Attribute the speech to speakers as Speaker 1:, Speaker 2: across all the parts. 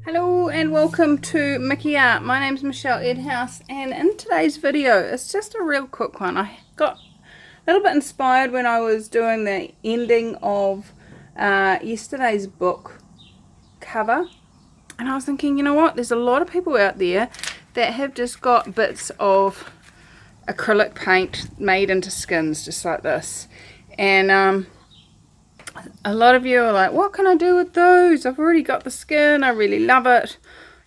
Speaker 1: Hello and welcome to Mickey Art. My name's Michelle Edhouse, and in today's video it's just a real quick one. I got a little bit inspired when I was doing the ending of yesterday's book cover, and I was thinking, you know what, there's a lot of people out there that have just got bits of acrylic paint made into skins just like this, and a lot of you are like, what can I do with those? I've already got the skin, I really love it.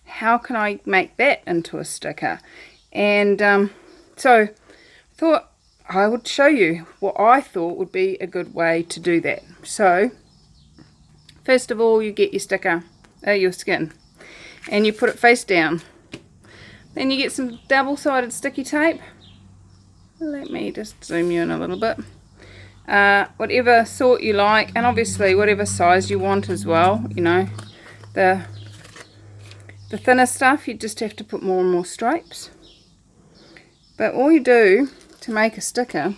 Speaker 1: How can I make that into a sticker? And so I thought I would show you what I thought would be a good way to do that. So first of all, you get your sticker, your skin, and you put it face down. Then you get some double-sided sticky tape. Let me just zoom you in a little bit. Whatever sort you like, and obviously whatever size you want as well. You know, the thinner stuff, you just have to put more and more stripes. But all you do to make a sticker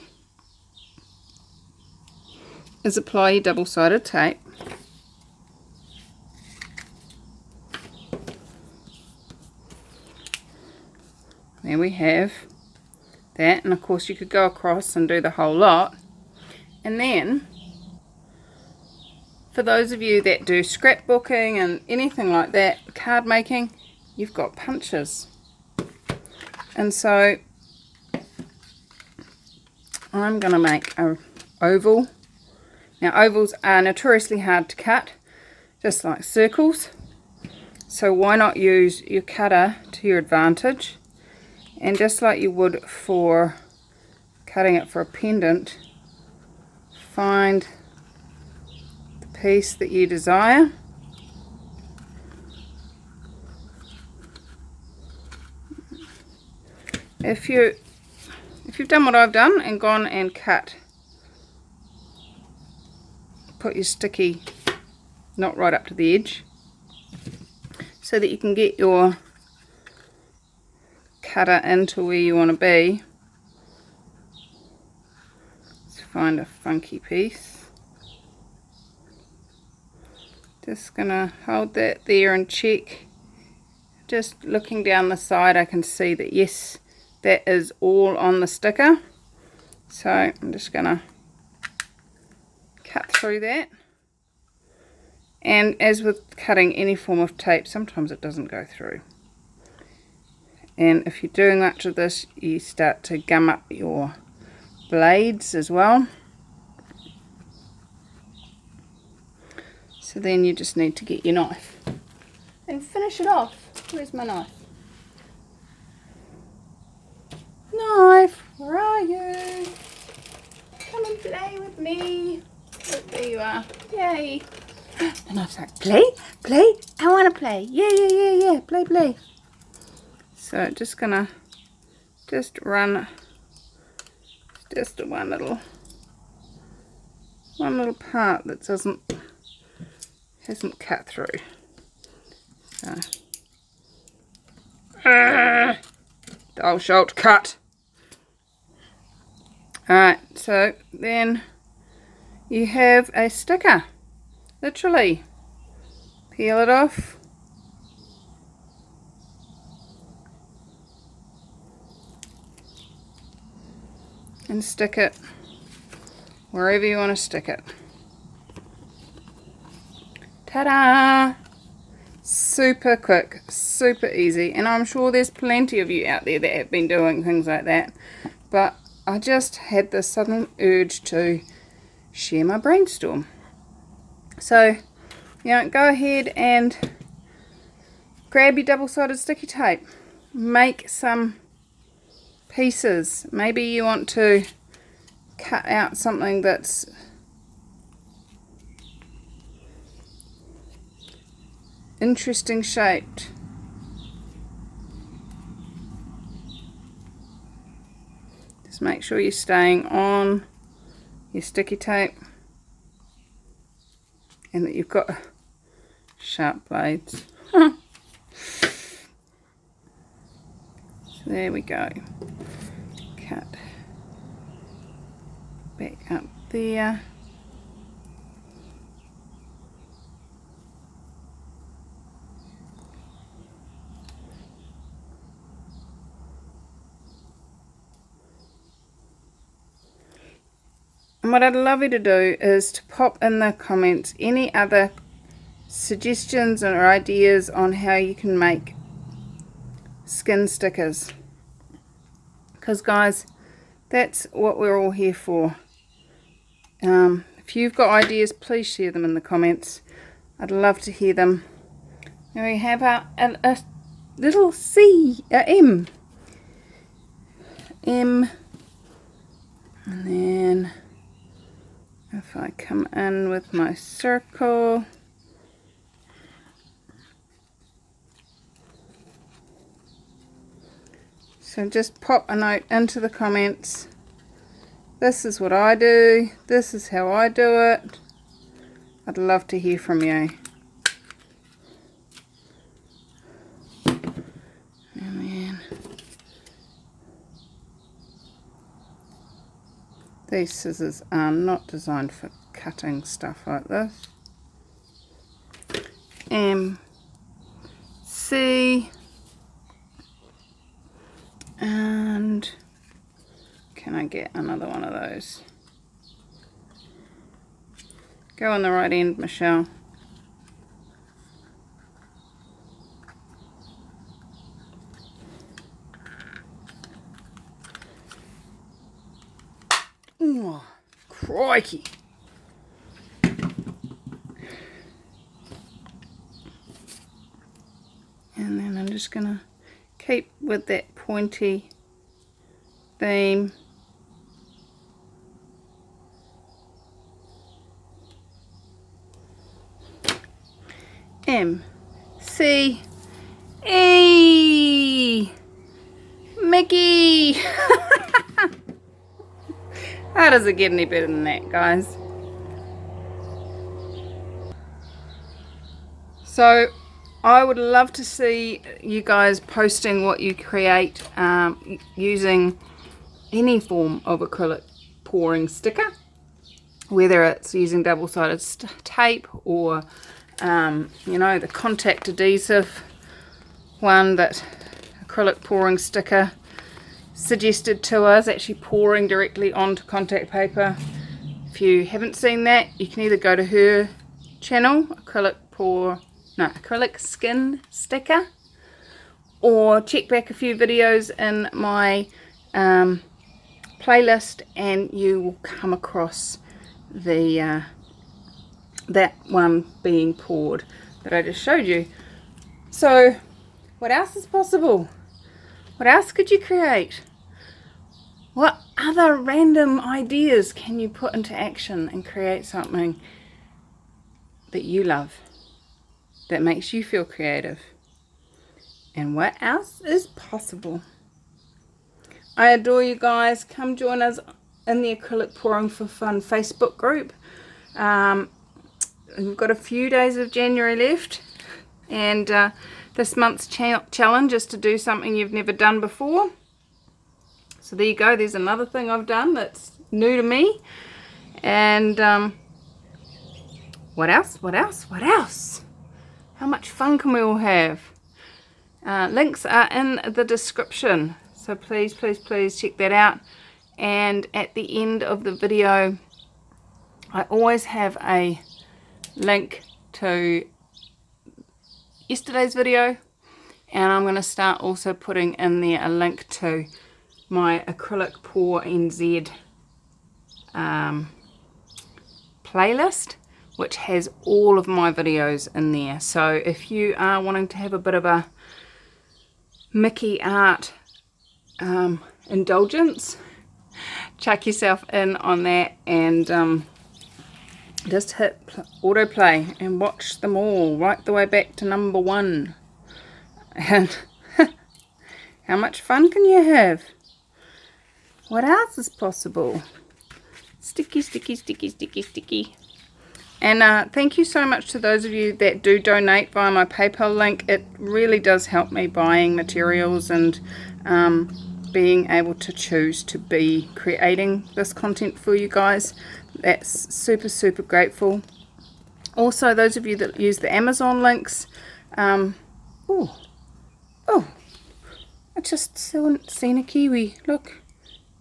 Speaker 1: is apply your double-sided tape. There we have that, and of course you could go across and do the whole lot. And then, for those of you that do scrapbooking and anything like that, card making, you've got punches. And so, I'm going to make an oval. Now, ovals are notoriously hard to cut, just like circles. So why not use your cutter to your advantage? And just like you would for cutting it for a pendant, find the piece that you desire. If you've done what I've done and gone and cut, put your sticky knot right up to the edge so that you can get your cutter into where you want to be. Find a funky piece. Just gonna hold that there and check. Just looking down the side, I can see that yes, that is all on the sticker. So I'm just gonna cut through that. And as with cutting any form of tape, sometimes it doesn't go through. And if you're doing much of this, you start to gum up your blades as well. So then you just need to get your knife and finish it off. Where's my knife? Knife, where are you? Come and play with me. Oh, there you are. Yay. The knife's like, play, play, I want to play. Yeah, play, play. So just gonna run just one little part that hasn't cut through. So thou shalt cut. Alright, so then you have a sticker. Literally. Peel it off. And stick it wherever you want to stick it. Ta-da! Super quick, super easy, and I'm sure there's plenty of you out there that have been doing things like that, but I just had this sudden urge to share my brainstorm. So, you know, go ahead and grab your double-sided sticky tape, make some pieces. Maybe you want to cut out something that's interesting shaped. Just make sure you're staying on your sticky tape and that you've got sharp blades. So there we go. Cut back up there. And what I'd love you to do is to pop in the comments any other suggestions or ideas on how you can make skin stickers, because guys, that's what we're all here for. If you've got ideas, please share them in the comments. I'd love to hear them. And we have a little C, a M, and then if I come in with my circle, so just pop a note into the comments. This is what I do. This is how I do it. I'd love to hear from you. And then these scissors are not designed for cutting stuff like this. M, C, and can I get another one of those? Go on the right end, Michelle. Oh, crikey. And then I'm just going to keep with that pointy theme. M, C, E, Mickey. How does it get any better than that, guys? So I would love to see you guys posting what you create using any form of acrylic pouring sticker, whether it's using double-sided tape or you know, the contact adhesive one that acrylic pouring sticker suggested to us, actually pouring directly onto contact paper. If you haven't seen that, you can either go to her channel, acrylic skin sticker, or check back a few videos in my playlist and you will come across the that one being poured that I just showed you. So what else is possible? What else could you create? What other random ideas can you put into action and create something that you love, that makes you feel creative? And what else is possible? I adore you guys. Come join us in the Acrylic Pouring for Fun Facebook group. We've got a few days of January left, and this month's challenge is to do something you've never done before. So there you go, there's another thing I've done that's new to me. And what else? How much fun can we all have? Links are in the description, so please check that out. And at the end of the video I always have a link to yesterday's video, and I'm going to start also putting in there a link to my Acrylic Pour NZ playlist, which has all of my videos in there. So if you are wanting to have a bit of a Mickey art indulgence, chuck yourself in on that and just hit autoplay and watch them all right the way back to number 1. And how much fun can you have? What else is possible? Sticky. And thank you so much to those of you that do donate via my PayPal link. It really does help me buying materials and being able to choose to be creating this content for you guys. That's super grateful. Also, those of you that use the Amazon links, I just seen a kiwi. Look,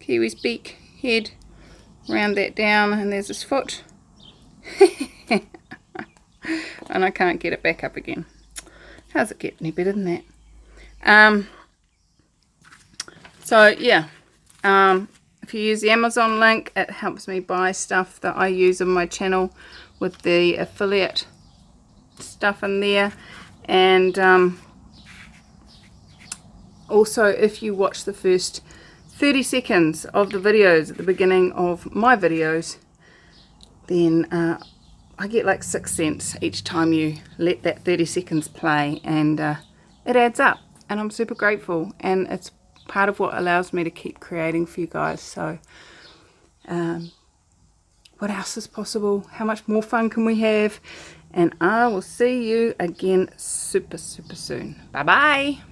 Speaker 1: kiwi's beak, head, round that down, and there's his foot. And I can't get it back up again. How's it get any better than that? So yeah, if you use the Amazon link, it helps me buy stuff that I use on my channel with the affiliate stuff in there. And also, if you watch the first 30 seconds of the videos at the beginning of my videos, then I get like 6 cents each time you let that 30 seconds play, and it adds up, and I'm super grateful, and it's part of what allows me to keep creating for you guys. So what else is possible? How much more fun can we have? And I will see you again super soon. Bye bye.